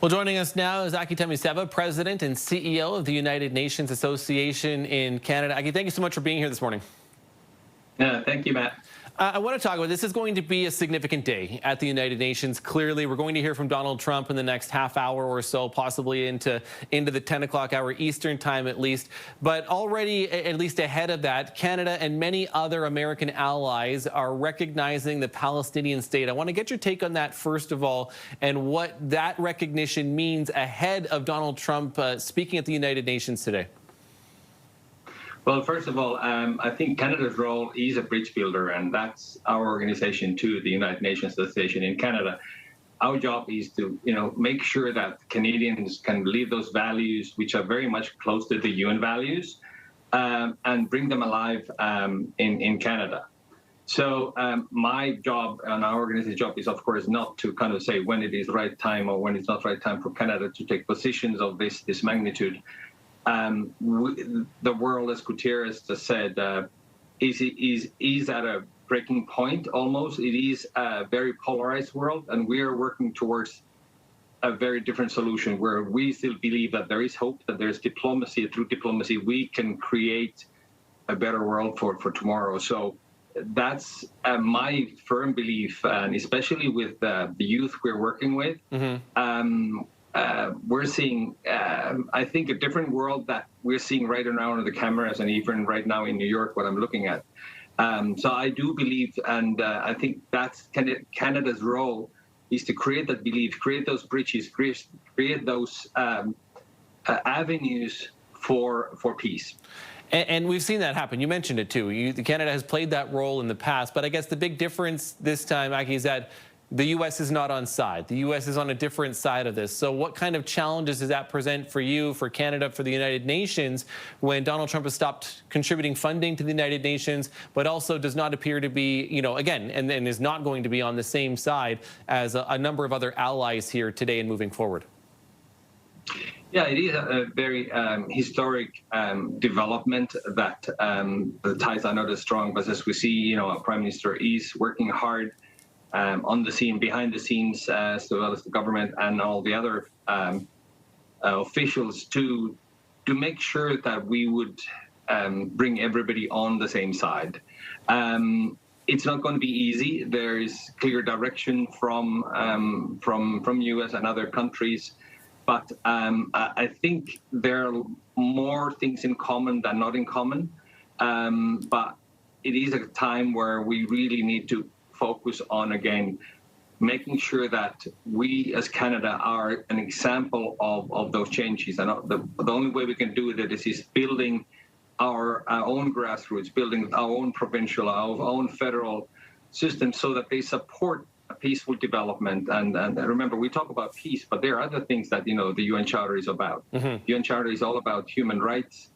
Well, joining us now is Temiseva, President and CEO of the United Nations Association in Canada. Aki, thank you so much for being here this morning. Yeah, thank you, Matt. I want to talk about this. Is going to be a significant day at the United Nations. Clearly, we're going to hear from Donald Trump in the next half hour or so, possibly into the 10 o'clock hour Eastern time at least. But already, at least ahead of that, Canada and many other American allies are recognizing the Palestinian state. I want to get your take on that first of all, and what that recognition means ahead of Donald Trump speaking at the United Nations today. Well, first of all, I think Canada's role is a bridge builder, and that's our organization too, the United Nations Association in Canada. Our job is to, make sure that Canadians can live those values, which are very much close to the UN values, and bring them alive in Canada. So my job and our organization's job is, of course, not to kind of say when it is the right time or when it's not the right time for Canada to take positions of this magnitude. The world, as Gutierrez just said, is at a breaking point almost. It is a very polarized world, and we are working towards a very different solution where we still believe that there is hope, that there's diplomacy. Through diplomacy, we can create a better world for tomorrow. So that's my firm belief, and especially with the youth we're working with. We're seeing, I think, a different world that we're seeing right around the cameras, and even right now in New York, what I'm looking at. So I do believe, and I think that's Canada's role, is to create that belief, create those bridges, create those avenues for peace. And we've seen that happen. You mentioned it too. Canada has played that role in the past, but I guess the big difference this time, Aki, is that the U.S. is not on side. The U.S. is on a different side of this. So what kind of challenges does that present for you, for Canada, for the United Nations, when Donald Trump has stopped contributing funding to the United Nations, but also does not appear to be, again, and is not going to be on the same side as a number of other allies here today and moving forward? Yeah, it is a very historic development that the ties are not as strong. But as we see, our Prime Minister is working hard on the scene, behind the scenes, as well as the government and all the other officials to make sure that we would bring everybody on the same side. It's not going to be easy. There is clear direction from U.S. and other countries, but I think there are more things in common than not in common. But it is a time where we really need to focus on, again, making sure that we as Canada are an example of those changes. And the only way we can do that is building our own grassroots, building our own provincial, our own federal system so that they support a peaceful development. And remember, we talk about peace, but there are other things that, the UN Charter is about. The UN Charter is all about human rights,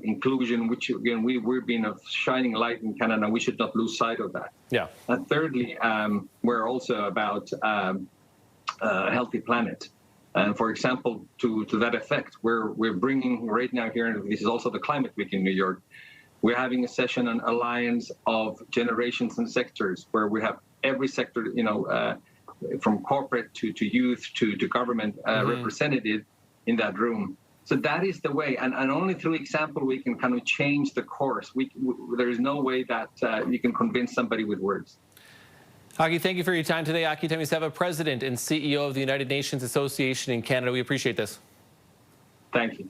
inclusion, which again we're being a shining light in Canada. We should not lose sight of that. Yeah. And thirdly, we're also about a healthy planet. And for example, to that effect, we're bringing right now here, and this is also the Climate Week in New York. We're having a session on alliance of generations and sectors, where we have every sector, from corporate to youth to government represented in that room. So that is the way, and only through example we can kind of change the course. There is no way that you can convince somebody with words. Aki, thank you for your time today. Aki Temiseva, President and CEO of the United Nations Association in Canada. We appreciate this. Thank you.